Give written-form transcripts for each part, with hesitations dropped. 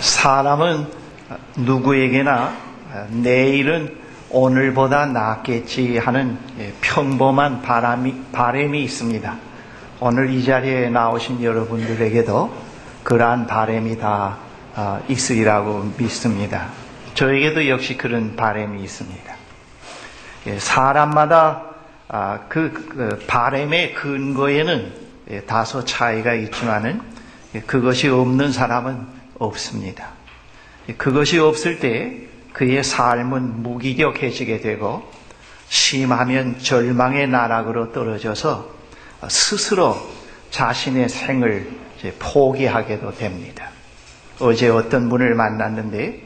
사람은 누구에게나 내일은 오늘보다 낫겠지 하는 평범한 바람이 있습니다. 오늘 이 자리에 나오신 여러분들에게도 그러한 바람이 다 있으리라고 믿습니다. 저에게도 역시 그런 바람이 있습니다. 사람마다 그 바람의 근거에는 다소 차이가 있지만은 그것이 없는 사람은 없습니다. 그것이 없을 때 그의 삶은 무기력해지게 되고 심하면 절망의 나락으로 떨어져서 스스로 자신의 생을 포기하게도 됩니다. 어제 어떤 분을 만났는데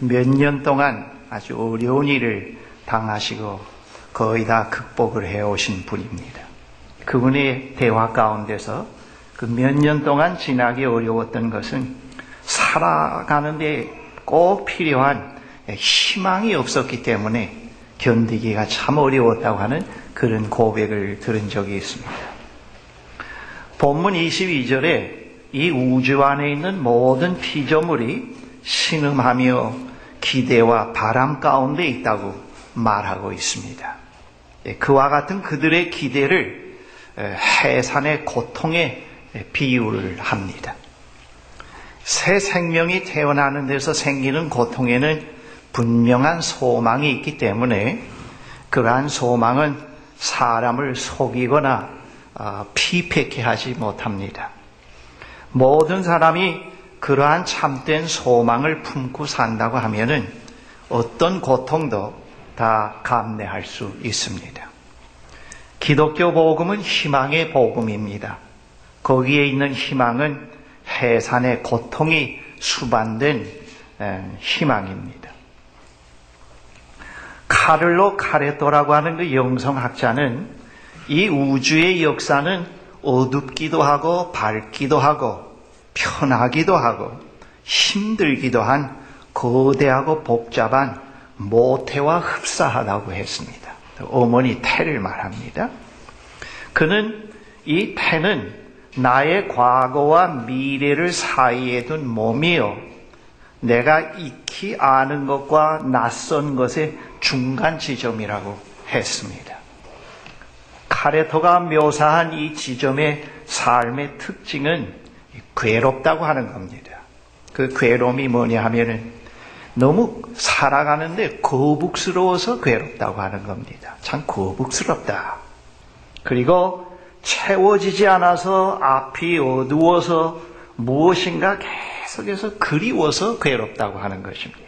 몇 년 동안 아주 어려운 일을 당하시고 거의 다 극복을 해오신 분입니다. 그분의 대화 가운데서 그 몇 년 동안 지나기 어려웠던 것은 살아가는데 꼭 필요한 희망이 없었기 때문에 견디기가 참 어려웠다고 하는 그런 고백을 들은 적이 있습니다. 본문 22절에 이 우주 안에 있는 모든 피조물이 신음하며 기대와 바람 가운데 있다고 말하고 있습니다. 그와 같은 그들의 기대를 해산의 고통에 비유를 합니다. 새 생명이 태어나는 데서 생기는 고통에는 분명한 소망이 있기 때문에 그러한 소망은 사람을 속이거나 피폐케 하지 못합니다. 모든 사람이 그러한 참된 소망을 품고 산다고 하면은 어떤 고통도 다 감내할 수 있습니다. 기독교 복음은 희망의 복음입니다. 거기에 있는 희망은 해산의 고통이 수반된 희망입니다. 카를로 카레토라고 하는 그 영성학자는 이 우주의 역사는 어둡기도 하고 밝기도 하고 편하기도 하고 힘들기도 한 거대하고 복잡한 모태와 흡사하다고 했습니다. 어머니 태를 말합니다. 그는 이 태는 나의 과거와 미래를 사이에 둔 몸이요 내가 익히 아는 것과 낯선 것의 중간 지점이라고 했습니다. 카레토가 묘사한 이 지점의 삶의 특징은 괴롭다고 하는 겁니다. 그 괴로움이 뭐냐 하면은 너무 살아가는데 거북스러워서 괴롭다고 하는 겁니다. 참 거북스럽다. 그리고 채워지지 않아서 앞이 어두워서 무엇인가 계속해서 그리워서 괴롭다고 하는 것입니다.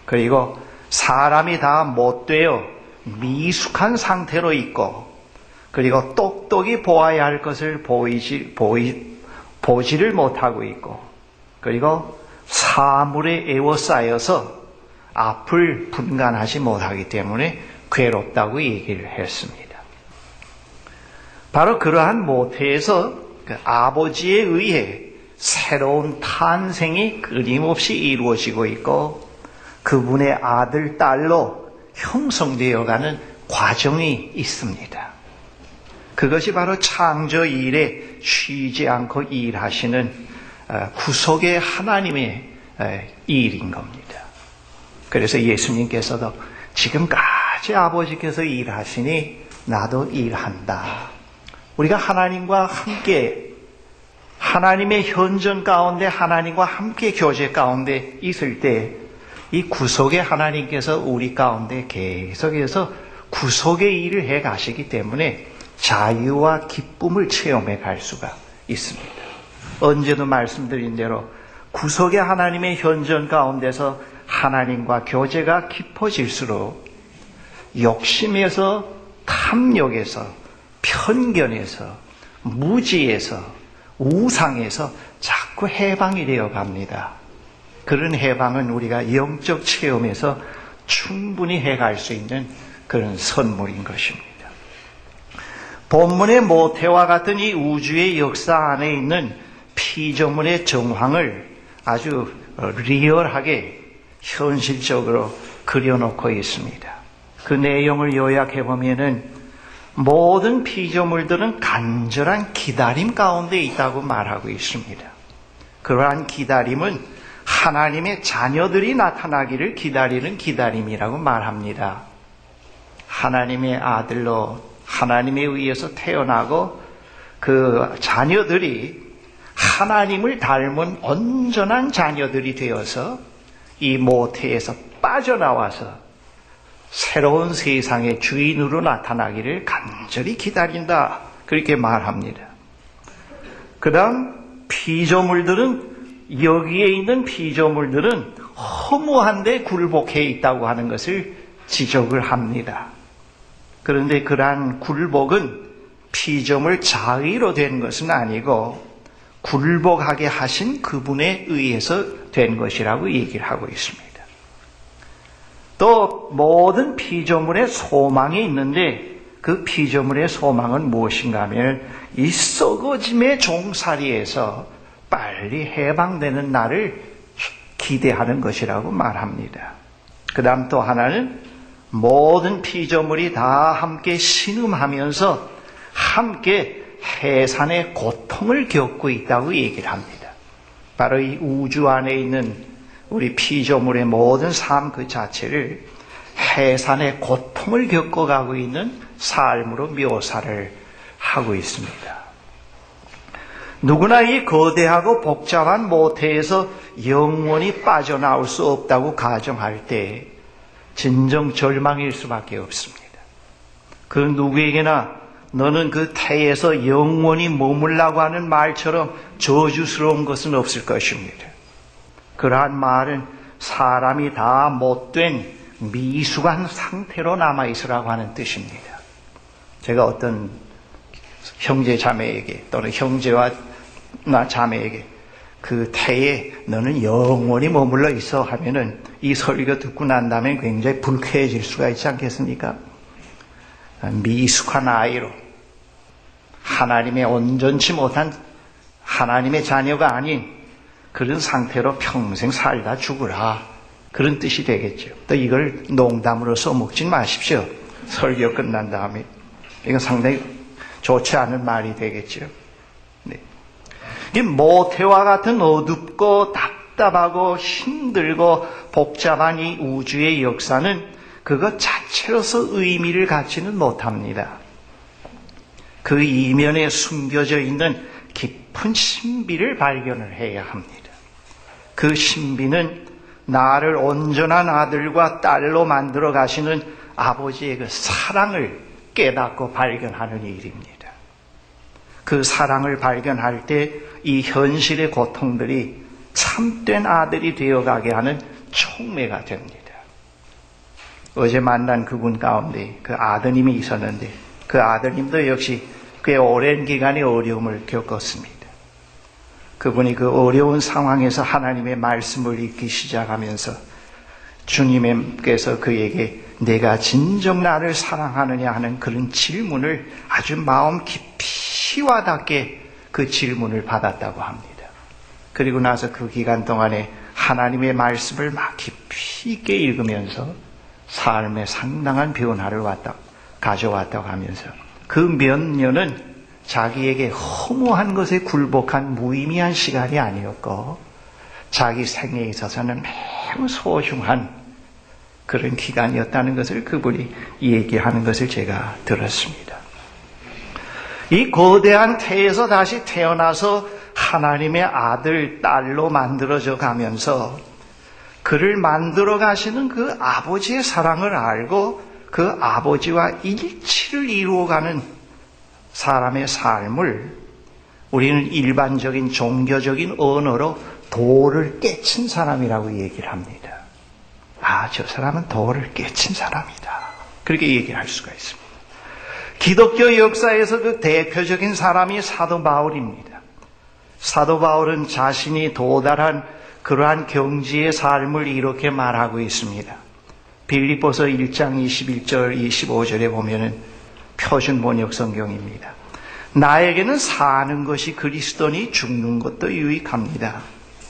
그리고 사람이 다 못되어 미숙한 상태로 있고 그리고 똑똑히 보아야 할 것을 보지를 못하고 있고 그리고 사물에 에워싸여서 앞을 분간하지 못하기 때문에 괴롭다고 얘기를 했습니다. 바로 그러한 모태에서 그 아버지에 의해 새로운 탄생이 끊임없이 이루어지고 있고 그분의 아들, 딸로 형성되어가는 과정이 있습니다. 그것이 바로 창조 일에 쉬지 않고 일하시는 구속의 하나님의 일인 겁니다. 그래서 예수님께서도 지금까지 아버지께서 일하시니 나도 일한다. 우리가 하나님과 함께 하나님의 현존 가운데 하나님과 함께 교제 가운데 있을 때 이 구속의 하나님께서 우리 가운데 계속해서 구속의 일을 해 가시기 때문에 자유와 기쁨을 체험해 갈 수가 있습니다. 언제도 말씀드린 대로 구속의 하나님의 현존 가운데서 하나님과 교제가 깊어질수록 욕심에서 탐욕에서 편견에서 무지에서 우상에서 자꾸 해방이 되어 갑니다. 그런 해방은 우리가 영적 체험에서 충분히 해갈 수 있는 그런 선물인 것입니다. 본문의 모태와 같은 이 우주의 역사 안에 있는 피조물의 정황을 아주 리얼하게 현실적으로 그려놓고 있습니다. 그 내용을 요약해 보면은 모든 피조물들은 간절한 기다림 가운데 있다고 말하고 있습니다. 그러한 기다림은 하나님의 자녀들이 나타나기를 기다리는 기다림이라고 말합니다. 하나님의 아들로 하나님에 의해서 태어나고 그 자녀들이 하나님을 닮은 온전한 자녀들이 되어서 이 모태에서 빠져나와서 새로운 세상의 주인으로 나타나기를 간절히 기다린다. 그렇게 말합니다. 그 다음 피조물들은 여기에 있는 피조물들은 허무한데 굴복해 있다고 하는 것을 지적을 합니다. 그런데 그러한 굴복은 피조물 자의로 된 것은 아니고 굴복하게 하신 그분에 의해서 된 것이라고 얘기를 하고 있습니다. 또 모든 피조물의 소망이 있는데 그 피조물의 소망은 무엇인가 하면 이 썩어짐의 종살이에서 빨리 해방되는 날을 기대하는 것이라고 말합니다. 그 다음 또 하나는 모든 피조물이 다 함께 신음하면서 함께 해산의 고통을 겪고 있다고 얘기를 합니다. 바로 이 우주 안에 있는 우리 피조물의 모든 삶 그 자체를 해산의 고통을 겪어가고 있는 삶으로 묘사를 하고 있습니다. 누구나 이 거대하고 복잡한 모태에서 영원히 빠져나올 수 없다고 가정할 때 진정 절망일 수밖에 없습니다. 그 누구에게나 너는 그 태에서 영원히 머물라고 하는 말처럼 저주스러운 것은 없을 것입니다. 그러한 말은 사람이 다 못된 미숙한 상태로 남아있으라고 하는 뜻입니다. 제가 어떤 형제 자매에게 또는 형제와 나 자매에게 그 태에 너는 영원히 머물러 있어 하면은 이 설교 듣고 난 다음에 굉장히 불쾌해질 수가 있지 않겠습니까? 미숙한 아이로 하나님의 온전치 못한 하나님의 자녀가 아닌 그런 상태로 평생 살다 죽으라. 그런 뜻이 되겠죠. 또 이걸 농담으로 써먹지 마십시오. 설교 끝난 다음에. 이건 상당히 좋지 않은 말이 되겠죠. 네. 이 모태와 같은 어둡고 답답하고 힘들고 복잡한 이 우주의 역사는 그것 자체로서 의미를 갖지는 못합니다. 그 이면에 숨겨져 있는 깊은 신비를 발견을 해야 합니다. 그 신비는 나를 온전한 아들과 딸로 만들어 가시는 아버지의 그 사랑을 깨닫고 발견하는 일입니다. 그 사랑을 발견할 때 이 현실의 고통들이 참된 아들이 되어가게 하는 촉매가 됩니다. 어제 만난 그분 가운데 그 아드님이 있었는데 그 아드님도 역시 꽤 오랜 기간의 어려움을 겪었습니다. 그분이 그 어려운 상황에서 하나님의 말씀을 읽기 시작하면서 주님께서 그에게 내가 진정 나를 사랑하느냐 하는 그런 질문을 아주 마음 깊이 와닿게 그 질문을 받았다고 합니다. 그리고 나서 그 기간 동안에 하나님의 말씀을 막 깊이 있게 읽으면서 삶에 상당한 변화를 가져왔다고 하면서 그 몇 년은 자기에게 허무한 것에 굴복한 무의미한 시간이 아니었고 자기 생에 있어서는 매우 소중한 그런 기간이었다는 것을 그분이 얘기하는 것을 제가 들었습니다. 이 거대한 태에서 다시 태어나서 하나님의 아들, 딸로 만들어져 가면서 그를 만들어 가시는 그 아버지의 사랑을 알고 그 아버지와 일치를 이루어가는 사람의 삶을 우리는 일반적인 종교적인 언어로 도를 깨친 사람이라고 얘기를 합니다. 아, 저 사람은 도를 깨친 사람이다. 그렇게 얘기를 할 수가 있습니다. 기독교 역사에서 그 대표적인 사람이 사도 바울입니다. 사도 바울은 자신이 도달한 그러한 경지의 삶을 이렇게 말하고 있습니다. 빌립보서 1장 21절 25절에 보면은 표준 번역 성경입니다. 나에게는 사는 것이 그리스도니 죽는 것도 유익합니다.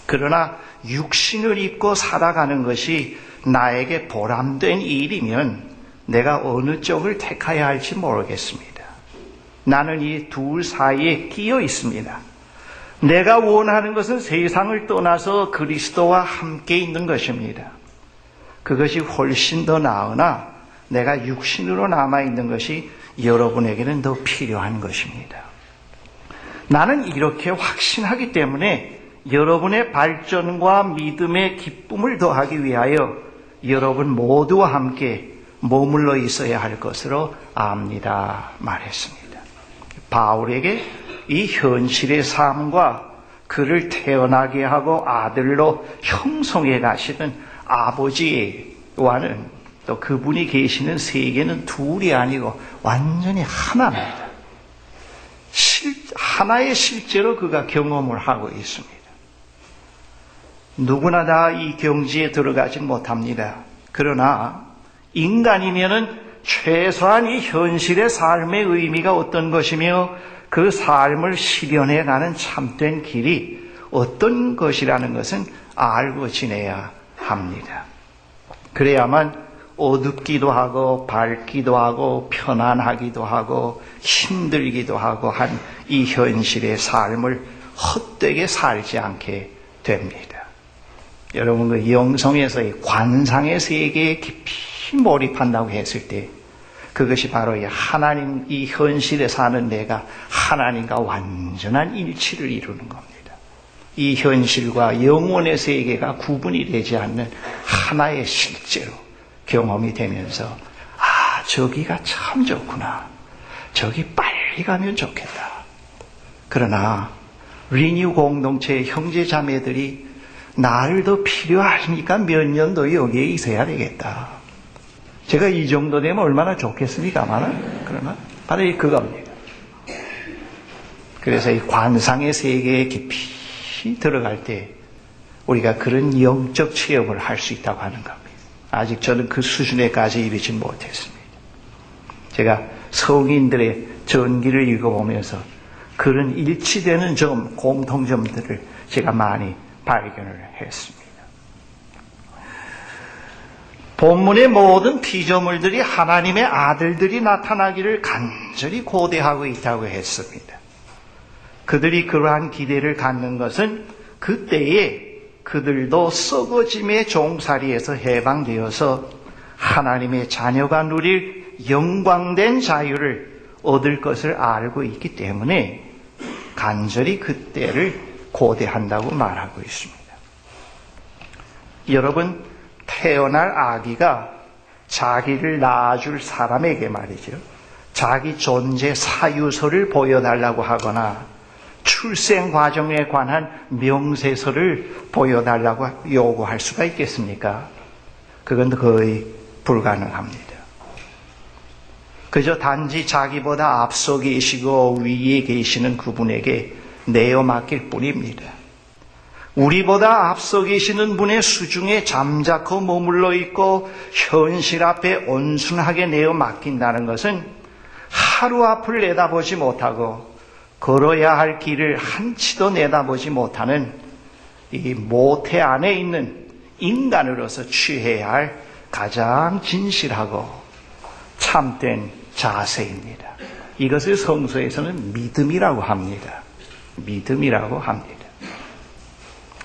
그러나 육신을 입고 살아가는 것이 나에게 보람된 일이면 내가 어느 쪽을 택해야 할지 모르겠습니다. 나는 이 둘 사이에 끼어 있습니다. 내가 원하는 것은 세상을 떠나서 그리스도와 함께 있는 것입니다. 그것이 훨씬 더 나으나 내가 육신으로 남아있는 것이 여러분에게는 더 필요한 것입니다. 나는 이렇게 확신하기 때문에 여러분의 발전과 믿음의 기쁨을 더하기 위하여 여러분 모두와 함께 머물러 있어야 할 것으로 압니다. 말했습니다. 바울에게 이 현실의 삶과 그를 태어나게 하고 아들로 형성해 가시는 아버지와는 또 그분이 계시는 세계는 둘이 아니고 완전히 하나입니다. 하나의 실제로 그가 경험을 하고 있습니다. 누구나 다 이 경지에 들어가진 못합니다. 그러나 인간이면은 최소한 이 현실의 삶의 의미가 어떤 것이며 그 삶을 실현해가는 참된 길이 어떤 것이라는 것은 알고 지내야 합니다. 그래야만 어둡기도 하고 밝기도 하고 편안하기도 하고 힘들기도 하고 한 이 현실의 삶을 헛되게 살지 않게 됩니다. 여러분 그 영성에서의 관상의 세계에 깊이 몰입한다고 했을 때 그것이 바로 이 하나님, 이 현실에 사는 내가 하나님과 완전한 일치를 이루는 겁니다. 이 현실과 영혼의 세계가 구분이 되지 않는 하나의 실제로 경험이 되면서 아, 저기가 참 좋구나. 저기 빨리 가면 좋겠다. 그러나 리뉴 공동체의 형제 자매들이 나를 더 필요하니까 몇 년 더 여기에 있어야 되겠다. 제가 이 정도 되면 얼마나 좋겠습니까만 그러나 바로 그겁니다. 그래서 이 관상의 세계에 깊이 들어갈 때 우리가 그런 영적 체험을 할 수 있다고 하는 겁니다. 아직 저는 그 수준에까지 이르지 못했습니다. 제가 성인들의 전기를 읽어보면서 그런 일치되는 점, 공통점들을 제가 많이 발견을 했습니다. 본문의 모든 피조물들이 하나님의 아들들이 나타나기를 간절히 고대하고 있다고 했습니다. 그들이 그러한 기대를 갖는 것은 그때에 그들도 썩어짐의 종살이에서 해방되어서 하나님의 자녀가 누릴 영광된 자유를 얻을 것을 알고 있기 때문에 간절히 그때를 고대한다고 말하고 있습니다. 여러분, 태어날 아기가 자기를 낳아줄 사람에게 말이죠. 자기 존재 사유서를 보여달라고 하거나 출생 과정에 관한 명세서를 보여달라고 요구할 수가 있겠습니까? 그건 거의 불가능합니다. 그저 단지 자기보다 앞서 계시고 위에 계시는 그분에게 내어 맡길 뿐입니다. 우리보다 앞서 계시는 분의 수중에 잠자코 머물러 있고 현실 앞에 온순하게 내어 맡긴다는 것은 하루 앞을 내다보지 못하고 걸어야 할 길을 한치도 내다보지 못하는 이 모태 안에 있는 인간으로서 취해야 할 가장 진실하고 참된 자세입니다. 이것을 성서에서는 믿음이라고 합니다. 믿음이라고 합니다.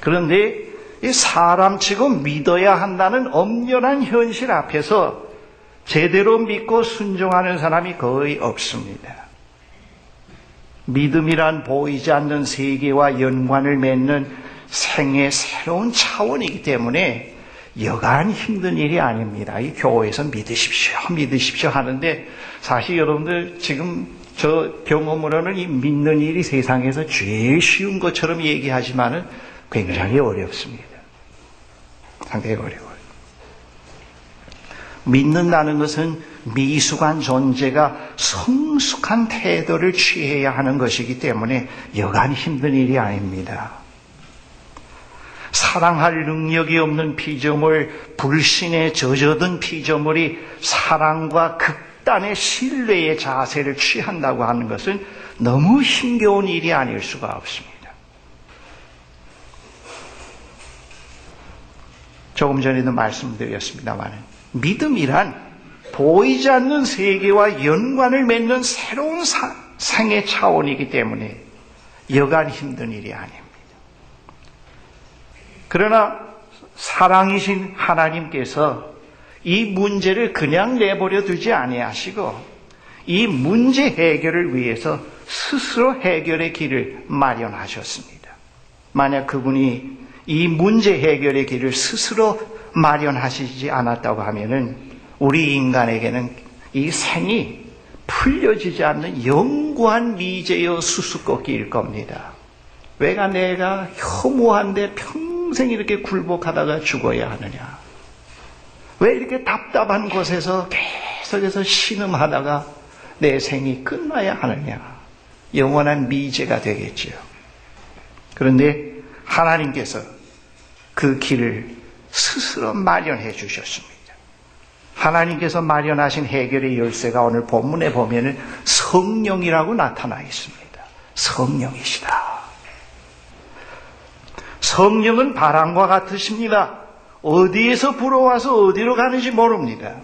그런데 이 사람치고 믿어야 한다는 엄연한 현실 앞에서 제대로 믿고 순종하는 사람이 거의 없습니다. 믿음이란 보이지 않는 세계와 연관을 맺는 생의 새로운 차원이기 때문에 여간 힘든 일이 아닙니다. 이 교회에서 믿으십시오 하는데 사실 여러분들 지금 저 경험으로는 이 믿는 일이 세상에서 제일 쉬운 것처럼 얘기하지만은 굉장히 어렵습니다. 상당히 어려워요. 믿는다는 것은 미숙한 존재가 성숙한 태도를 취해야 하는 것이기 때문에 여간 힘든 일이 아닙니다. 사랑할 능력이 없는 피조물, 불신에 젖어든 피조물이 사랑과 극단의 신뢰의 자세를 취한다고 하는 것은 너무 힘겨운 일이 아닐 수가 없습니다. 조금 전에도 말씀드렸습니다만 믿음이란 보이지 않는 세계와 연관을 맺는 새로운 생의 차원이기 때문에 여간 힘든 일이 아닙니다. 그러나 사랑이신 하나님께서 이 문제를 그냥 내버려 두지 아니하시고 이 문제 해결을 위해서 스스로 해결의 길을 마련하셨습니다. 만약 그분이 이 문제 해결의 길을 스스로 마련하시지 않았다고 하면은 우리 인간에게는 이 생이 풀려지지 않는 영구한 미제여 수수께끼일 겁니다. 왜가 내가 혐오한데 평생 이렇게 굴복하다가 죽어야 하느냐? 왜 이렇게 답답한 곳에서 계속해서 신음하다가 내 생이 끝나야 하느냐? 영원한 미제가 되겠지요. 그런데 하나님께서 그 길을 스스로 마련해 주셨습니다. 하나님께서 마련하신 해결의 열쇠가 오늘 본문에 보면은 성령이라고 나타나 있습니다. 성령이시다. 성령은 바람과 같으십니다. 어디에서 불어와서 어디로 가는지 모릅니다.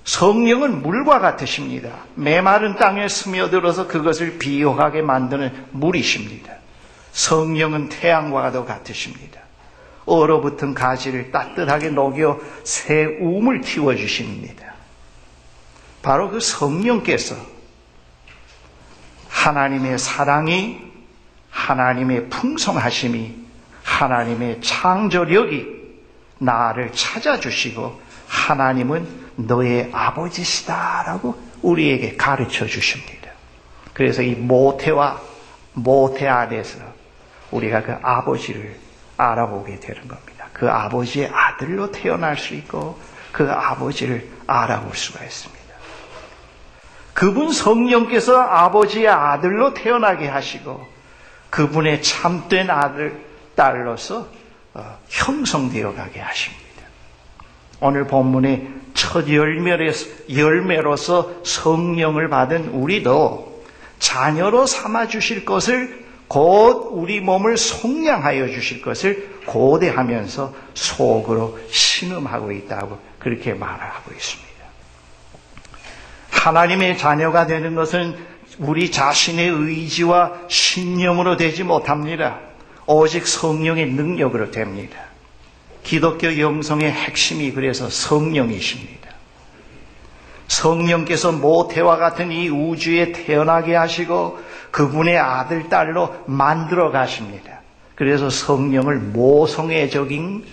성령은 물과 같으십니다. 메마른 땅에 스며들어서 그것을 비옥하게 만드는 물이십니다. 성령은 태양과도 같으십니다. 얼어붙은 가지를 따뜻하게 녹여 새 움을 틔워주십니다. 바로 그 성령께서 하나님의 사랑이, 하나님의 풍성하심이, 하나님의 창조력이 나를 찾아주시고 하나님은 너의 아버지시다라고 우리에게 가르쳐 주십니다. 그래서 이 모태 안에서 우리가 그 아버지를 알아보게 되는 겁니다. 그 아버지의 아들로 태어날 수 있고 그 아버지를 알아볼 수가 있습니다. 그분 성령께서 아버지의 아들로 태어나게 하시고 그분의 참된 아들, 딸로서 형성되어 가게 하십니다. 오늘 본문의 첫 열매로서 성령을 받은 우리도 자녀로 삼아 주실 것을 곧 우리 몸을 속량하여 주실 것을 고대하면서 속으로 신음하고 있다고 그렇게 말하고 있습니다. 하나님의 자녀가 되는 것은 우리 자신의 의지와 신념으로 되지 못합니다. 오직 성령의 능력으로 됩니다. 기독교 영성의 핵심이 그래서 성령이십니다. 성령께서 모태와 같은 이 우주에 태어나게 하시고 그분의 아들, 딸로 만들어 가십니다. 그래서 성령을 모성애적인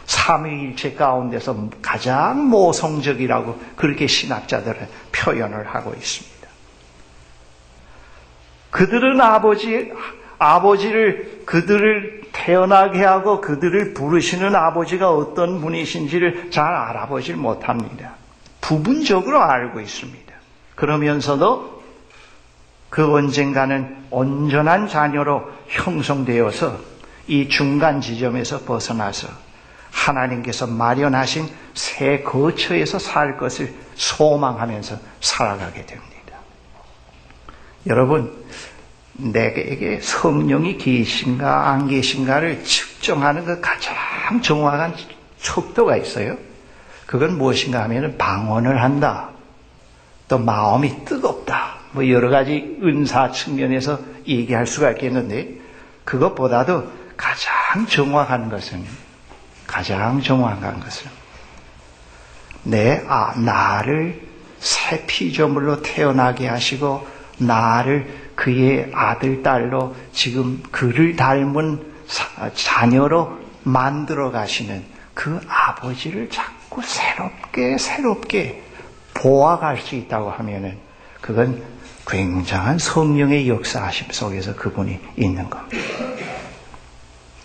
삼위일체 가운데서 가장 모성적이라고 그렇게 신학자들은 표현을 하고 있습니다. 그들은 아버지를 그들을 태어나게 하고 그들을 부르시는 아버지가 어떤 분이신지를 잘 알아보질 못합니다. 부분적으로 알고 있습니다. 그러면서도 그 언젠가는 온전한 자녀로 형성되어서 이 중간 지점에서 벗어나서 하나님께서 마련하신 새 거처에서 살 것을 소망하면서 살아가게 됩니다. 여러분, 내게 성령이 계신가 안 계신가를 측정하는 그 가장 정확한 척도가 있어요. 그건 무엇인가 하면 방언을 한다. 또 마음이 뜨겁다. 뭐 여러 가지 은사 측면에서 얘기할 수가 있겠는데 그것보다도 가장 정확한 것은 나를 새 피조물로 태어나게 하시고 나를 그의 아들, 딸로 지금 그를 닮은 자녀로 만들어 가시는 그 아버지를 자꾸 새롭게 보아갈 수 있다고 하면은 그건 굉장한 성령의 역사하심 속에서 그분이 있는 겁니다.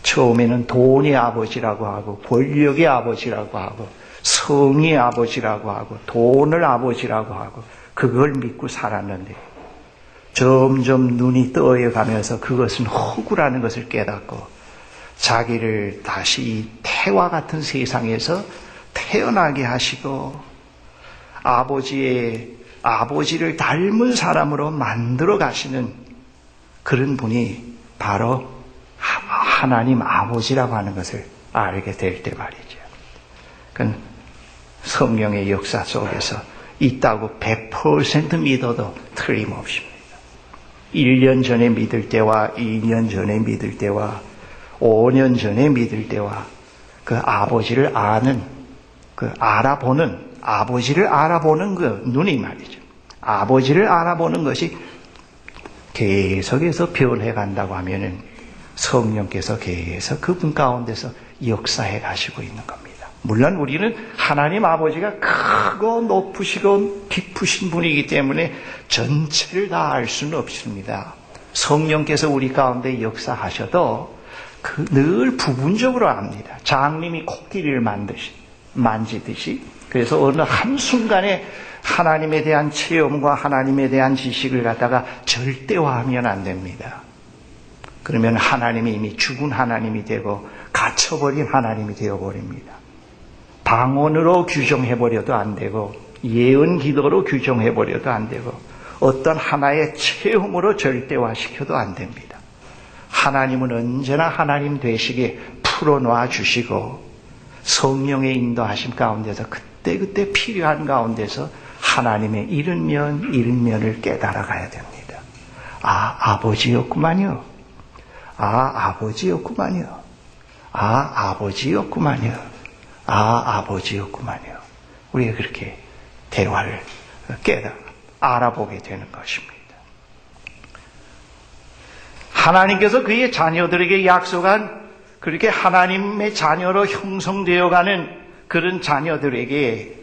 처음에는 돈의 아버지라고 하고 권력의 아버지라고 하고 성의 아버지라고 하고 돈을 아버지라고 하고 그걸 믿고 살았는데 점점 눈이 떠여가면서 그것은 허구라는 것을 깨닫고 자기를 다시 이 태와 같은 세상에서 태어나게 하시고 아버지를 닮은 사람으로 만들어 가시는 그런 분이 바로 하나님 아버지라고 하는 것을 알게 될 때 말이죠. 그건 성령의 역사 속에서 있다고 100% 믿어도 틀림없습니다. 1년 전에 믿을 때와 2년 전에 믿을 때와 5년 전에 믿을 때와 그 아버지를 아는, 그 알아보는, 아버지를 알아보는 그 눈이 말이죠. 아버지를 알아보는 것이 계속해서 변해 간다고 하면은 성령께서 계속 그분 가운데서 역사해 가시고 있는 겁니다. 물론 우리는 하나님 아버지가 크고 높으시고 깊으신 분이기 때문에 전체를 다 알 수는 없습니다. 성령께서 우리 가운데 역사하셔도 늘 부분적으로 압니다. 장님이 코끼리를 만지듯이. 그래서 어느 한순간에 하나님에 대한 체험과 하나님에 대한 지식을 갖다가 절대화하면 안 됩니다. 그러면 하나님이 이미 죽은 하나님이 되고 갇혀버린 하나님이 되어버립니다. 방언으로 규정해버려도 안 되고 예언 기도로 규정해버려도 안 되고 어떤 하나의 체험으로 절대화시켜도 안 됩니다. 하나님은 언제나 하나님 되시게 풀어놔 주시고 성령의 인도하심 가운데서 그때그때 필요한 가운데서 하나님의 이런 면을 깨달아 가야 됩니다. 아버지였구만요. 아버지였구만요. 아버지였구만요. 아버지였구만요. 우리가 그렇게 대화를 알아보게 되는 것입니다. 하나님께서 그의 자녀들에게 약속한 그렇게 하나님의 자녀로 형성되어가는 그런 자녀들에게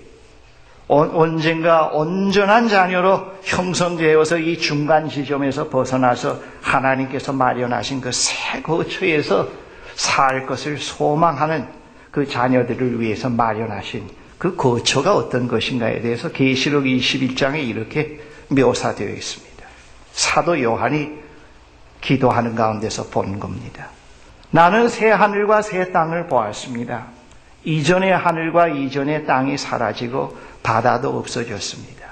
언젠가 온전한 자녀로 형성되어서 이 중간 지점에서 벗어나서 하나님께서 마련하신 그 새 거처에서 살 것을 소망하는 그 자녀들을 위해서 마련하신 그 거처가 어떤 것인가에 대해서 계시록 21장에 이렇게 묘사되어 있습니다. 사도 요한이 기도하는 가운데서 본 겁니다. 나는 새 하늘과 새 땅을 보았습니다. 이전의 하늘과 이전의 땅이 사라지고 바다도 없어졌습니다.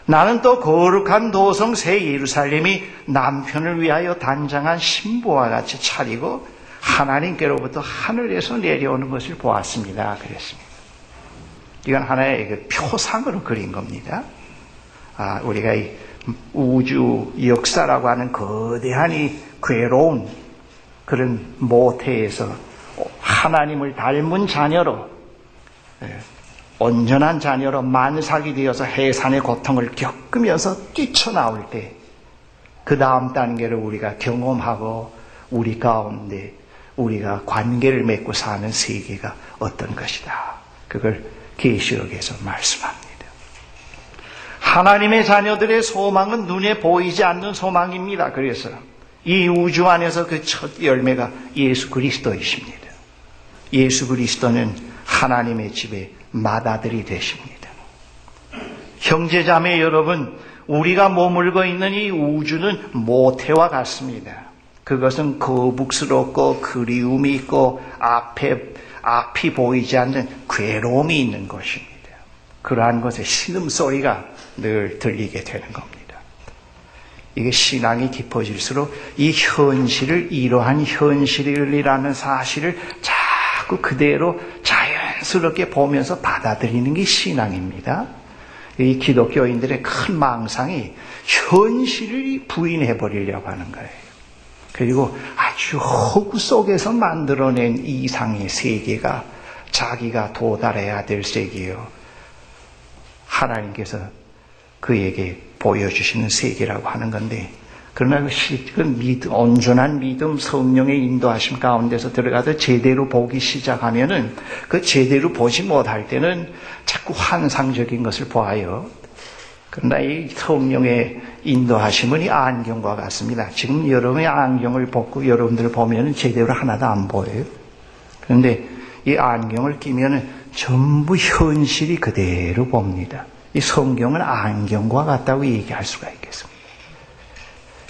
나는 또 거룩한 도성 새 예루살렘이 남편을 위하여 단장한 신부와 같이 차리고 하나님께로부터 하늘에서 내려오는 것을 보았습니다. 그랬습니다. 이건 하나의 그 표상으로 그린 겁니다. 우리가 이 우주 역사라고 하는 거대한 이 괴로운 그런 모태에서 하나님을 닮은 자녀로 온전한 자녀로 만삭이 되어서 해산의 고통을 겪으면서 뛰쳐나올 때 그 다음 단계를 우리가 경험하고 우리 가운데 우리가 관계를 맺고 사는 세계가 어떤 것이다. 그걸 계시록에서 말씀합니다. 하나님의 자녀들의 소망은 눈에 보이지 않는 소망입니다. 그래서 이 우주 안에서 그 첫 열매가 예수 그리스도이십니다. 예수 그리스도는 하나님의 집의 맏아들이 되십니다. 형제자매 여러분, 우리가 머물고 있는 이 우주는 모태와 같습니다. 그것은 거북스럽고 그리움이 있고 앞이 보이지 않는 괴로움이 있는 것입니다. 그러한 것의 신음소리가 늘 들리게 되는 겁니다. 이게 신앙이 깊어질수록 이 현실을, 이러한 현실이라는 사실을 자꾸 그대로 자연스럽게 보면서 받아들이는 게 신앙입니다. 이 기독교인들의 큰 망상이 현실을 부인해버리려고 하는 거예요. 그리고 아주 허구 속에서 만들어낸 이상의 세계가 자기가 도달해야 될 세계요. 하나님께서 그에게 보여주시는 세계라고 하는 건데, 그러나 그 온전한 믿음, 성령의 인도하심 가운데서 들어가서 제대로 보기 시작하면은 그 제대로 보지 못할 때는 자꾸 환상적인 것을 보아요. 그러나 이 성령의 인도하심은 이 안경과 같습니다. 지금 여러분의 안경을 벗고 여러분들을 보면은 제대로 하나도 안 보여요. 그런데 이 안경을 끼면은 전부 현실이 그대로 봅니다. 이 성경은 안경과 같다고 얘기할 수가 있겠습니다.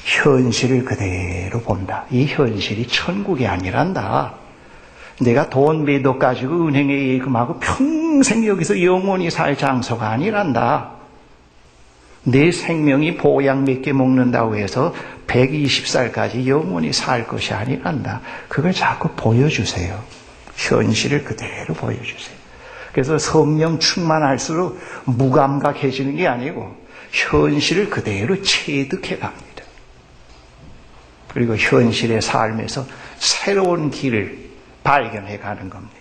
현실을 그대로 본다. 이 현실이 천국이 아니란다. 내가 돈 몇 억 가지고 은행에 예금하고 평생 여기서 영원히 살 장소가 아니란다. 내 생명이 보약 몇 개 먹는다고 해서 120살까지 영원히 살 것이 아니란다. 그걸 자꾸 보여주세요. 현실을 그대로 보여주세요. 그래서 성령 충만할수록 무감각해지는 게 아니고 현실을 그대로 체득해 갑니다. 그리고 현실의 삶에서 새로운 길을 발견해 가는 겁니다.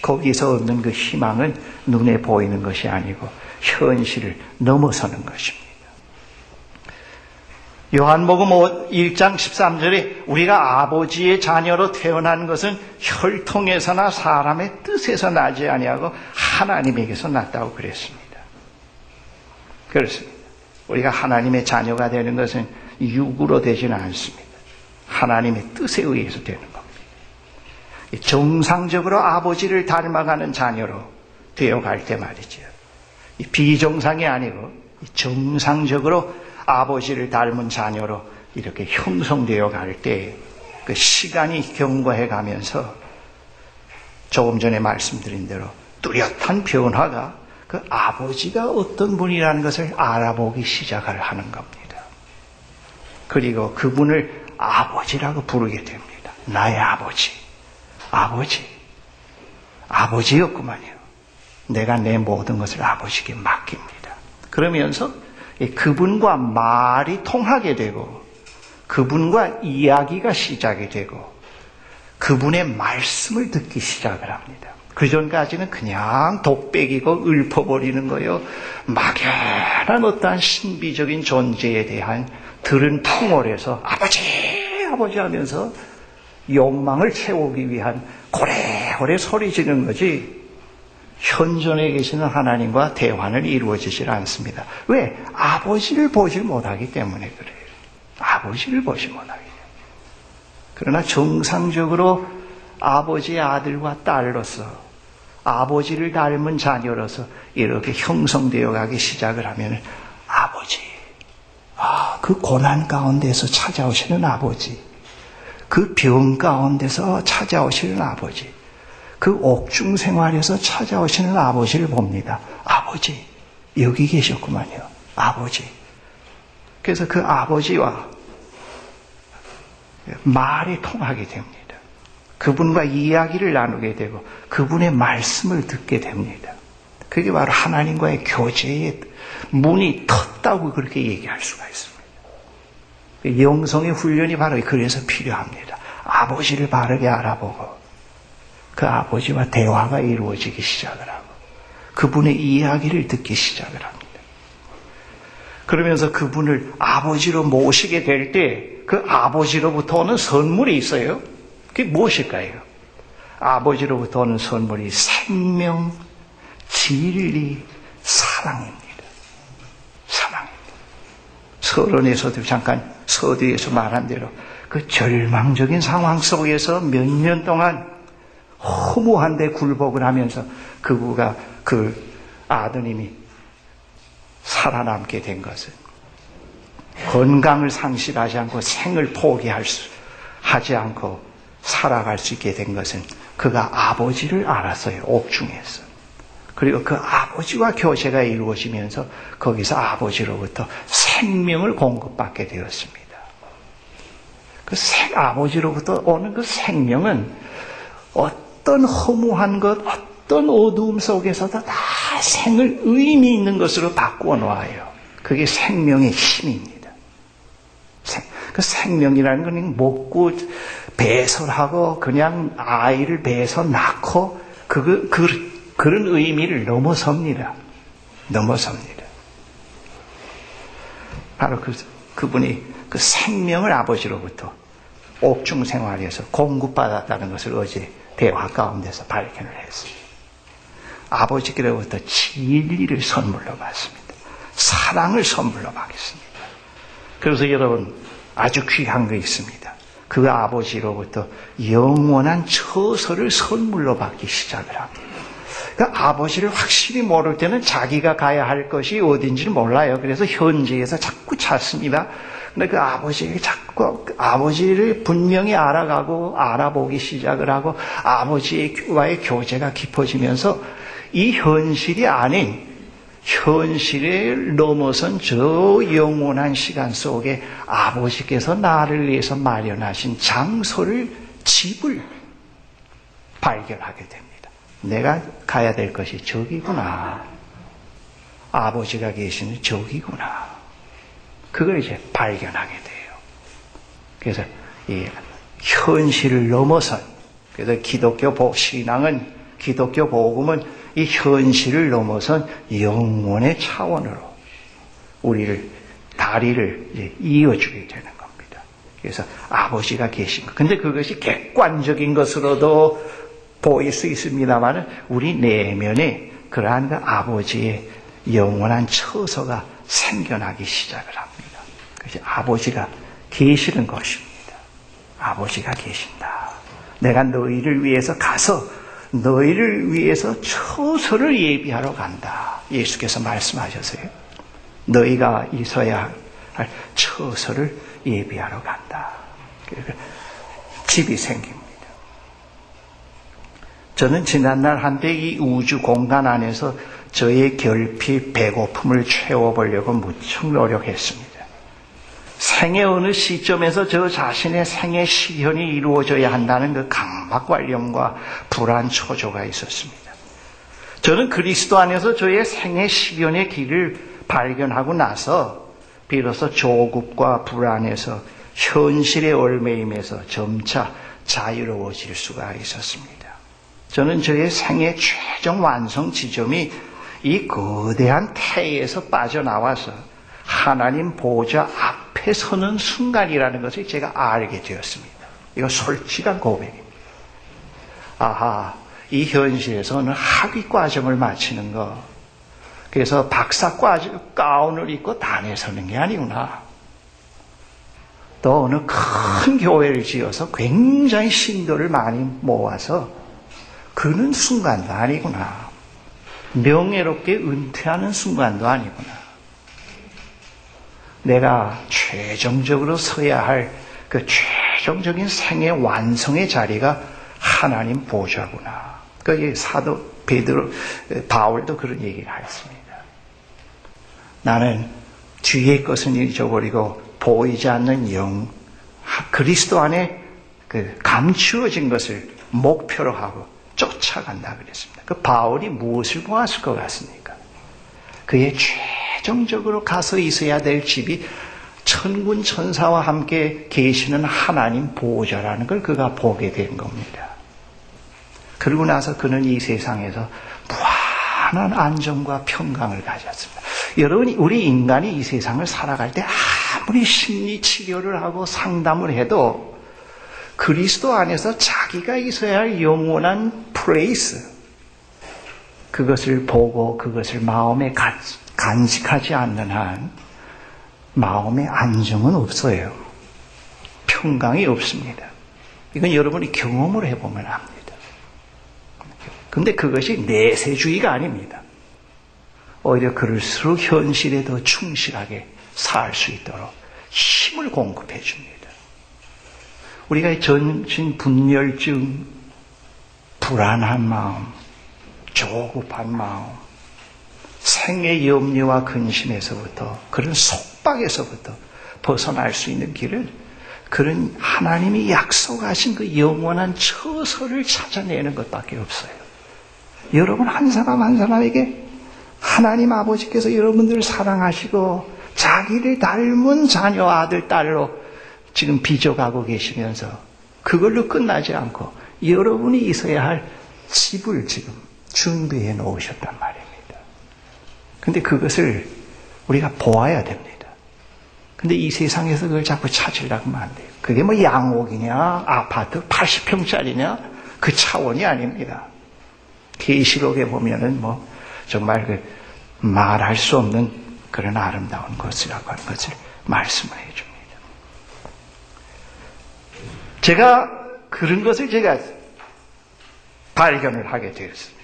거기서 얻는 그 희망은 눈에 보이는 것이 아니고 현실을 넘어서는 것입니다. 요한복음 1장 13절에 우리가 아버지의 자녀로 태어난 것은 혈통에서나 사람의 뜻에서 나지 아니하고 하나님에게서 났다고 그랬습니다. 그렇습니다. 우리가 하나님의 자녀가 되는 것은 육으로 되지는 않습니다. 하나님의 뜻에 의해서 되는 겁니다. 정상적으로 아버지를 닮아가는 자녀로 되어갈 때 말이죠. 비정상이 아니고 정상적으로 아버지를 닮은 자녀로 이렇게 형성되어 갈 때 그 시간이 경과해 가면서 조금 전에 말씀드린 대로 뚜렷한 변화가 그 아버지가 어떤 분이라는 것을 알아보기 시작을 하는 겁니다. 그리고 그분을 아버지라고 부르게 됩니다. 나의 아버지였구만요. 내가 내 모든 것을 아버지께 맡깁니다. 그러면서 그분과 말이 통하게 되고 그분과 이야기가 시작이 되고 그분의 말씀을 듣기 시작을 합니다. 그 전까지는 그냥 독백이고 읊어버리는 거요. 막연한 어떠한 신비적인 존재에 대한 들은 풍월에서 아버지 하면서 욕망을 채우기 위한 고래고래 소리 지르는 거지 현존에 계시는 하나님과 대화는 이루어지질 않습니다. 왜? 아버지를 보지 못하기 때문에 그래요. 아버지를 보지 못하기 때문에. 그러나 정상적으로 아버지의 아들과 딸로서 아버지를 닮은 자녀로서 이렇게 형성되어 가기 시작을 하면 아버지, 그 고난 가운데서 찾아오시는 아버지, 그 병 가운데서 찾아오시는 아버지, 그 옥중 생활에서 찾아오시는 아버지를 봅니다. 아버지, 여기 계셨구만요. 아버지. 그래서 그 아버지와 말이 통하게 됩니다. 그분과 이야기를 나누게 되고 그분의 말씀을 듣게 됩니다. 그게 바로 하나님과의 교제의 문이 텄다고 그렇게 얘기할 수가 있습니다. 영성의 훈련이 바로 그래서 필요합니다. 아버지를 바르게 알아보고 그 아버지와 대화가 이루어지기 시작을 하고 그분의 이야기를 듣기 시작을 합니다. 그러면서 그분을 아버지로 모시게 될 때 그 아버지로부터 오는 선물이 있어요. 그게 무엇일까요? 아버지로부터 오는 선물이 생명, 진리, 사랑입니다. 사랑입니다. 서론에서도 잠깐 서두에서 말한 대로 그 절망적인 상황 속에서 몇 년 동안 허무한 데 굴복을 하면서 그 아드님이 살아남게 된 것은 건강을 상실하지 않고 생을 포기하지 않고 살아갈 수 있게 된 것은 그가 아버지를 알았어요. 옥중에서. 그리고 그 아버지와 교제가 이루어지면서 거기서 아버지로부터 생명을 공급받게 되었습니다. 그 아버지로부터 오는 그 생명은 어떤 허무한 것, 어떤 어두움 속에서도 다 생을 의미 있는 것으로 바꾸어 놓아요. 그게 생명의 힘입니다. 그 생명이라는 건 먹고 배설하고 그냥 아이를 배서 낳고 그런 의미를 넘어섭니다. 바로 그분이 그 생명을 아버지로부터 옥중 생활에서 공급받았다는 것을 어제 대화 가운데서 발견을 했습니다. 아버지께로부터 진리를 선물로 받습니다. 사랑을 선물로 받겠습니다. 그래서 여러분 아주 귀한 거 있습니다. 그 아버지로부터 영원한 처소를 선물로 받기 시작을 합니다. 그 아버지를 확실히 모를 때는 자기가 가야 할 것이 어딘지를 몰라요. 그래서 현지에서 자꾸 찾습니다. 근데 그 아버지에게 자꾸 아버지를 분명히 알아가고 알아보기 시작을 하고 아버지와의 교제가 깊어지면서 이 현실이 아닌 현실을 넘어선 저 영원한 시간 속에 아버지께서 나를 위해서 마련하신 장소를, 집을 발견하게 됩니다. 내가 가야 될 것이 저기구나. 아버지가 계시는 저기구나. 그걸 이제 발견하게 돼요. 그래서 이 현실을 넘어선, 그래서 기독교 신앙은, 기독교 복음은 이 현실을 넘어선 영혼의 차원으로 우리를, 다리를 이제 이어주게 되는 겁니다. 그래서 아버지가 계신 것. 근데 그것이 객관적인 것으로도 보일 수 있습니다만 우리 내면에 그러한 그 아버지의 영원한 처소가 생겨나기 시작을 합니다. 그것이 아버지가 계시는 것입니다. 아버지가 계신다. 내가 너희를 위해서 가서 너희를 위해서 처소를 예비하러 간다. 예수께서 말씀하셨어요. 너희가 있어야 할 처소를 예비하러 간다. 그러니까 집이 생깁니다. 저는 지난날 한때 이 우주 공간 안에서 저의 결핍, 배고픔을 채워보려고 무척 노력했습니다. 생의 어느 시점에서 저 자신의 생의 실현이 이루어져야 한다는 그 강박관념과 불안 초조가 있었습니다. 저는 그리스도 안에서 저의 생의 실현의 길을 발견하고 나서 비로소 조급과 불안에서 현실의 얽매임에서 점차 자유로워질 수가 있었습니다. 저는 저의 생의 최종 완성 지점이 이 거대한 태에서 빠져나와서 하나님 보좌 앞에 서는 순간이라는 것을 제가 알게 되었습니다. 이거 솔직한 고백입니다. 아하, 이 현실에서는 학위 과정을 마치는 거, 그래서 박사 가운을 입고 단에 서는 게 아니구나. 또 어느 큰 교회를 지어서 굉장히 신도를 많이 모아서 그는 순간도 아니구나. 명예롭게 은퇴하는 순간도 아니구나. 내가 최종적으로 서야 할 그 최종적인 생의 완성의 자리가 하나님 보좌구나. 그 사도 바울도 그런 얘기를 했습니다. 나는 뒤의 것은 잊어버리고 보이지 않는 그리스도 안에 그 감추어진 것을 목표로 하고 쫓아간다 그랬습니다. 그 바울이 무엇을 보았을 것 같습니까? 그의 최종적으로 가서 있어야 될 집이 천군 천사와 함께 계시는 하나님 보호자라는 걸 그가 보게 된 겁니다. 그러고 나서 그는 이 세상에서 무한한 안정과 평강을 가졌습니다. 여러분, 우리 인간이 이 세상을 살아갈 때 아무리 심리 치료를 하고 상담을 해도 그리스도 안에서 자기가 있어야 할 영원한 플레이스, 그것을 보고 그것을 마음에 간직하지 않는 한 마음의 안정은 없어요. 평강이 없습니다. 이건 여러분이 경험을 해보면 압니다. 그런데 그것이 내세주의가 아닙니다. 오히려 그럴수록 현실에 더 충실하게 살 수 있도록 힘을 공급해 줍니다. 우리가 전신 분열증, 불안한 마음, 조급한 마음, 생의 염려와 근심에서부터, 그런 속박에서부터 벗어날 수 있는 길은 그런 하나님이 약속하신 그 영원한 처소를 찾아내는 것밖에 없어요. 여러분 한 사람 한 사람에게 하나님 아버지께서 여러분들을 사랑하시고 자기를 닮은 자녀, 아들, 딸로 지금 빚어가고 계시면서 그걸로 끝나지 않고 여러분이 있어야 할 집을 지금 준비해 놓으셨단 말입니다. 근데 그것을 우리가 보아야 됩니다. 근데 이 세상에서 그걸 자꾸 찾으려고 하면 안 돼요. 그게 뭐 양옥이냐, 아파트 80평짜리냐, 그 차원이 아닙니다. 계시록에 보면은 뭐 정말 그 말할 수 없는 그런 아름다운 것이라고 하는 것을 말씀을 해줍니다. 제가 그런 것을 제가 발견을 하게 되었습니다.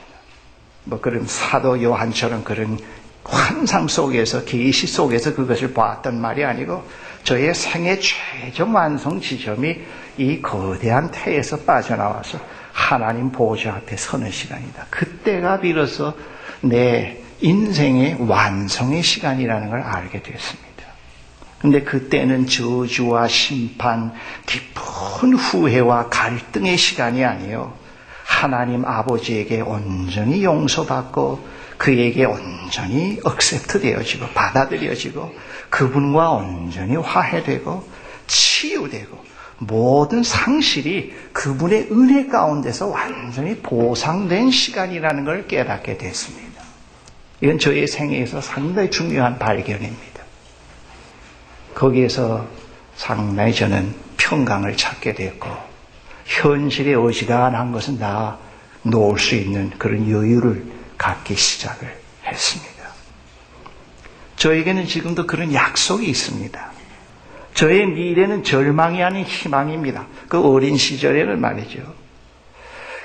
뭐 그런 사도 요한처럼 그런 환상 속에서, 계시 속에서 그것을 봤던 말이 아니고 저의 생의 최종 완성 지점이 이 거대한 태에서 빠져나와서 하나님 보좌 앞에 서는 시간이다. 그때가 비로소 내 인생의 완성의 시간이라는 걸 알게 됐습니다. 근데 그때는 저주와 심판, 깊은 후회와 갈등의 시간이 아니에요. 하나님 아버지에게 온전히 용서받고 그에게 온전히 억셉트 되어지고 받아들여지고 그분과 온전히 화해되고 치유되고 모든 상실이 그분의 은혜 가운데서 완전히 보상된 시간이라는 걸 깨닫게 됐습니다. 이건 저의 생애에서 상당히 중요한 발견입니다. 거기에서 상당히 저는 평강을 찾게 됐고 현실의 어지간한 것은 다 놓을 수 있는 그런 여유를 갖기 시작을 했습니다. 저에게는 지금도 그런 약속이 있습니다. 저의 미래는 절망이 아닌 희망입니다. 그 어린 시절에는 말이죠.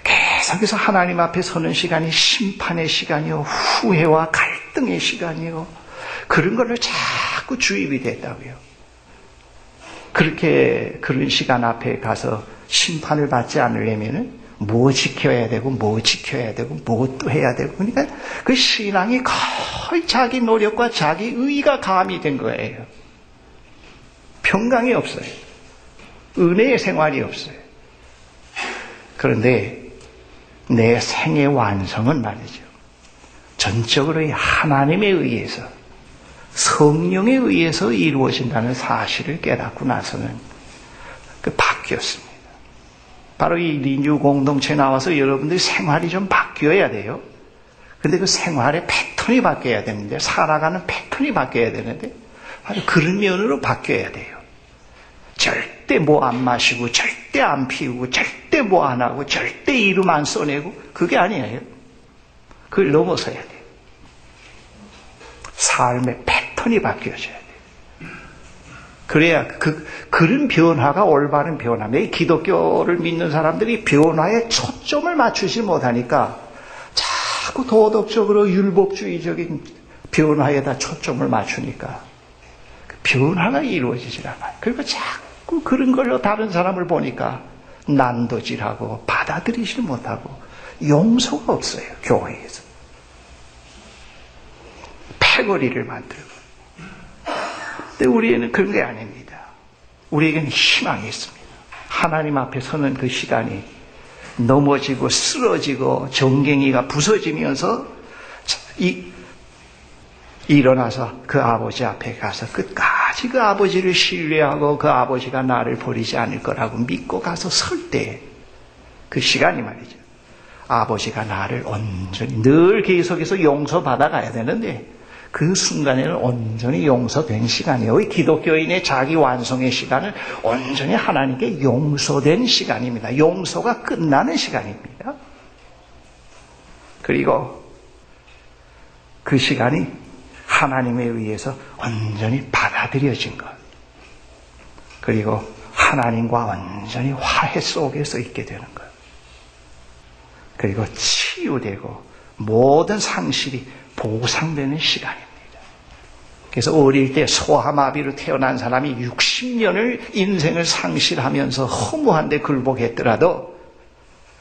계속해서 하나님 앞에 서는 시간이 심판의 시간이요, 후회와 갈등의 시간이요, 그런 걸로 자꾸 주입이 됐다고요. 그런 시간 앞에 가서 심판을 받지 않으려면은 뭐 지켜야 되고 뭐 지켜야 되고 뭐 또 해야 되고, 그러니까 그 신앙이 거의 자기 노력과 자기 의가 가미된 거예요. 평강이 없어요. 은혜의 생활이 없어요. 그런데 내 생의 완성은 말이죠, 전적으로 하나님에 의해서, 성령에 의해서 이루어진다는 사실을 깨닫고 나서는 바뀌었습니다. 바로 이 리뉴 공동체에 나와서 여러분들이 생활이 좀 바뀌어야 돼요. 근데 그 생활의 패턴이 바뀌어야 되는데, 살아가는 패턴이 바뀌어야 되는데, 바로 그런 면으로 바뀌어야 돼요. 절대 뭐 안 마시고, 절대 안 피우고, 절대 뭐 안 하고, 절대 이름 안 써내고, 그게 아니에요. 그걸 넘어서야 돼요. 삶의 패턴이 바뀌어져야 돼요. 그래야 그런 변화가 올바른 변화인데, 기독교를 믿는 사람들이 변화에 초점을 맞추지 못하니까 자꾸 도덕적으로 율법주의적인 변화에다 초점을 맞추니까 변화가 이루어지질 않아요. 그리고 자꾸 그런 걸로 다른 사람을 보니까 난도질하고 받아들이지 못하고 용서가 없어요. 교회에서 패거리를 만들고. 근데 우리에는 그런 게 아닙니다. 우리에게는 희망이 있습니다. 하나님 앞에 서는 그 시간이 넘어지고 쓰러지고 정갱이가 부서지면서 일어나서 그 아버지 앞에 가서 끝까지 그 아버지를 신뢰하고 그 아버지가 나를 버리지 않을 거라고 믿고 가서 설 때, 그 시간이 말이죠, 아버지가 나를 온전히 늘 계속해서 용서받아 가야 되는데 그 순간에는 온전히 용서된 시간이에요. 기독교인의 자기 완성의 시간은 온전히 하나님께 용서된 시간입니다. 용서가 끝나는 시간입니다. 그리고 그 시간이 하나님에 의해서 온전히 받아들여진 것, 그리고 하나님과 온전히 화해 속에서 있게 되는 것, 그리고 치유되고 모든 상실이 보상되는 시간입니다. 그래서 어릴 때 소아마비로 태어난 사람이 60년을 인생을 상실하면서 허무한데 굴복했더라도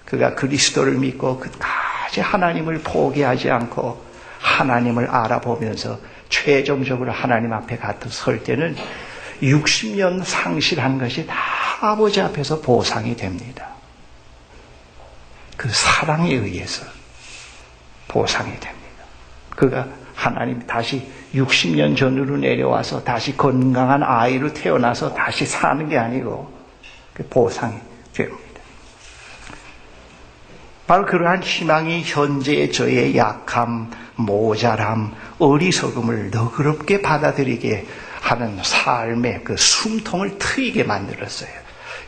그가 그리스도를 믿고 끝까지 하나님을 포기하지 않고 하나님을 알아보면서 최종적으로 하나님 앞에 가서 설 때는 60년 상실한 것이 다 아버지 앞에서 보상이 됩니다. 그 사랑에 의해서 보상이 됩니다. 그가 하나님 다시 60년 전으로 내려와서 다시 건강한 아이로 태어나서 다시 사는 게 아니고 그 보상이 됩니다. 바로 그러한 희망이 현재의 저의 약함, 모자람, 어리석음을 너그럽게 받아들이게 하는 삶의 그 숨통을 트이게 만들었어요.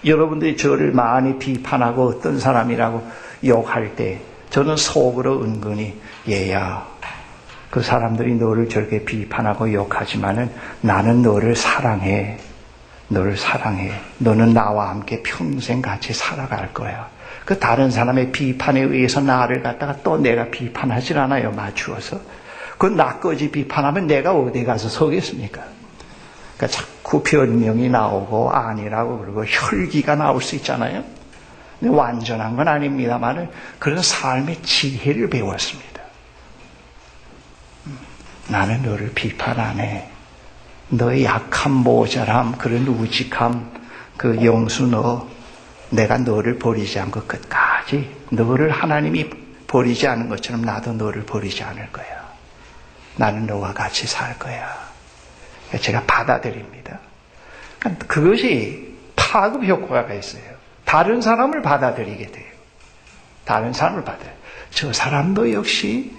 여러분들이 저를 많이 비판하고 어떤 사람이라고 욕할 때 저는 속으로 은근히, 얘야, 그 사람들이 너를 저렇게 비판하고 욕하지만은 나는 너를 사랑해. 너를 사랑해. 너는 나와 함께 평생 같이 살아갈 거야. 그 다른 사람의 비판에 의해서 나를 갖다가 또 내가 비판하질 않아요. 맞추어서. 그 나까지 비판하면 내가 어디 가서 서겠습니까? 그러니까 자꾸 변명이 나오고 아니라고 그러고 혈기가 나올 수 있잖아요. 근데 완전한 건 아닙니다만 그런 삶의 지혜를 배웠습니다. 나는 너를 비판 안 해. 너의 약함, 모자람, 그런 우직함, 그 용수 내가 너를 버리지 않고 끝까지 끝까지 너를 하나님이 버리지 않은 것처럼 나도 너를 버리지 않을 거야. 나는 너와 같이 살 거야. 제가 받아들입니다. 그것이 파급 효과가 있어요. 다른 사람을 받아들이게 돼요. 다른 사람을 받아요. 저 사람도 역시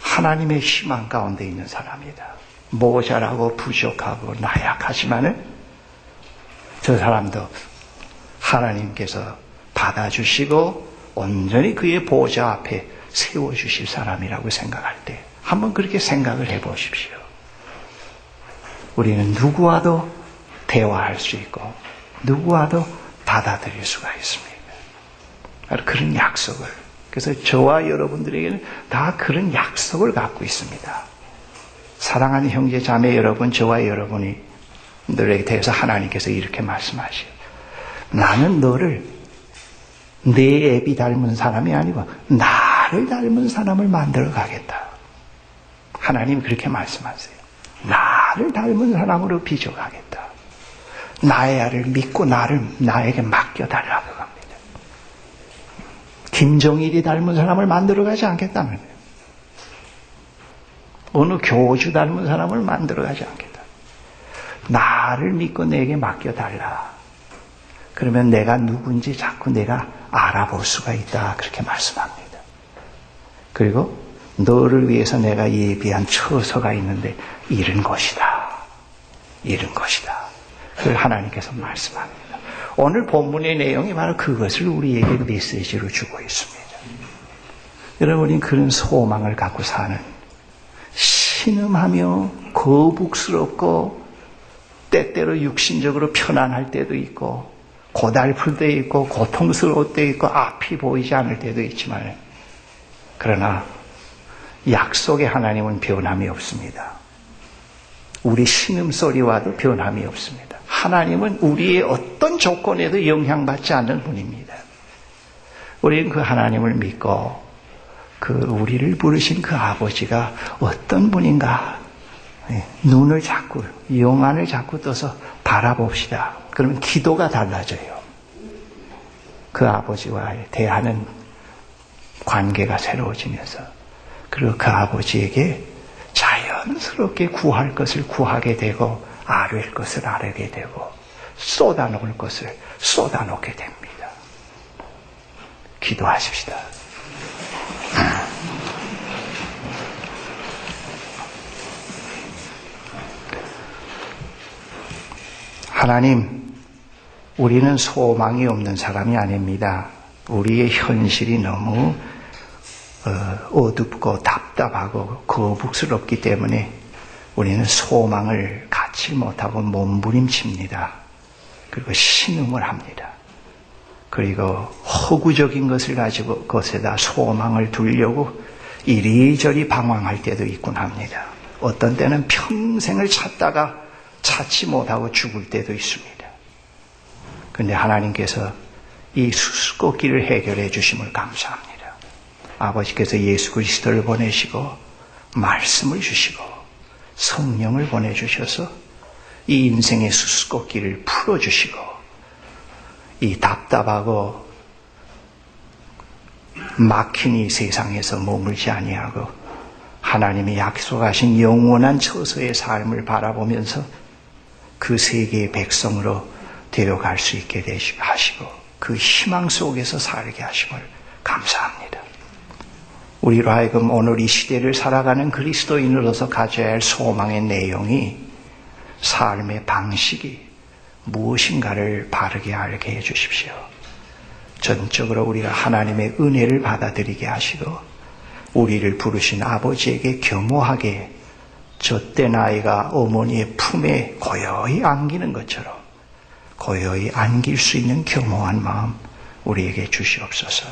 하나님의 희망 가운데 있는 사람이다. 모자라고 부족하고 나약하지만은 저 사람도 하나님께서 받아주시고 온전히 그의 보좌 앞에 세워주실 사람이라고 생각할 때 한번 그렇게 생각을 해보십시오. 우리는 누구와도 대화할 수 있고 누구와도 받아들일 수가 있습니다. 그런 약속을. 그래서 저와 여러분들에게는 다 그런 약속을 갖고 있습니다. 사랑하는 형제 자매 여러분, 저와 여러분이 너에게 대해서 하나님께서 이렇게 말씀하시오. 나는 너를 내 애비 닮은 사람이 아니고 나를 닮은 사람을 만들어 가겠다. 하나님 그렇게 말씀하세요. 나를 닮은 사람으로 빚어가겠다. 나의 아를 믿고 나에게 맡겨달라고 합니다. 김정일이 닮은 사람을 만들어가지 않겠다는 거예요. 어느 교주 닮은 사람을 만들어가지 않겠다. 나를 믿고 내게 맡겨달라. 그러면 내가 누군지 자꾸 내가 알아볼 수가 있다. 그렇게 말씀합니다. 그리고 너를 위해서 내가 예비한 처소가 있는데 이런 것이다. 이런 것이다. 그걸 하나님께서 말씀합니다. 오늘 본문의 내용이 바로 그것을 우리에게 메시지로 주고 있습니다. 여러분, 우리는 그런 소망을 갖고 사는 신음하며 거북스럽고 때때로 육신적으로 편안할 때도 있고 고달플 때 있고 고통스러울 때 있고 앞이 보이지 않을 때도 있지만 그러나 약속의 하나님은 변함이 없습니다. 우리 신음소리와도 변함이 없습니다. 하나님은 우리의 어떤 조건에도 영향받지 않는 분입니다. 우리는 그 하나님을 믿고 우리를 부르신 그 아버지가 어떤 분인가 눈을 자꾸 영안을 자꾸 떠서 바라봅시다. 그러면 기도가 달라져요. 그 아버지와 대하는 관계가 새로워지면서 그리고 그 아버지에게 자연스럽게 구할 것을 구하게 되고 아뢰일 것을 아뢰게 되고 쏟아놓을 것을 쏟아놓게 됩니다. 기도하십시다. 하나님, 우리는 소망이 없는 사람이 아닙니다. 우리의 현실이 너무 어둡고 답답하고 거북스럽기 때문에 우리는 소망을 갖지 못하고 몸부림칩니다. 그리고 신음을 합니다. 그리고 허구적인 것을 가지고 그것에다 소망을 두려고 이리저리 방황할 때도 있곤 합니다. 어떤 때는 평생을 찾다가 찾지 못하고 죽을 때도 있습니다. 그런데 하나님께서 이 수수께끼를 해결해 주심을 감사합니다. 아버지께서 예수 그리스도를 보내시고 말씀을 주시고 성령을 보내주셔서 이 인생의 수수께끼를 풀어주시고 이 답답하고 막힌 이 세상에서 머물지 아니하고 하나님이 약속하신 영원한 처소의 삶을 바라보면서 그 세계의 백성으로 데려갈 수 있게 하시고 그 희망 속에서 살게 하심을 감사합니다. 우리로 하여금 오늘 이 시대를 살아가는 그리스도인으로서 가져야 할 소망의 내용이 삶의 방식이 무엇인가를 바르게 알게 해주십시오. 전적으로 우리가 하나님의 은혜를 받아들이게 하시고 우리를 부르신 아버지에게 겸허하게 젖된 아이가 어머니의 품에 고요히 안기는 것처럼 고요히 안길 수 있는 겸허한 마음 우리에게 주시옵소서.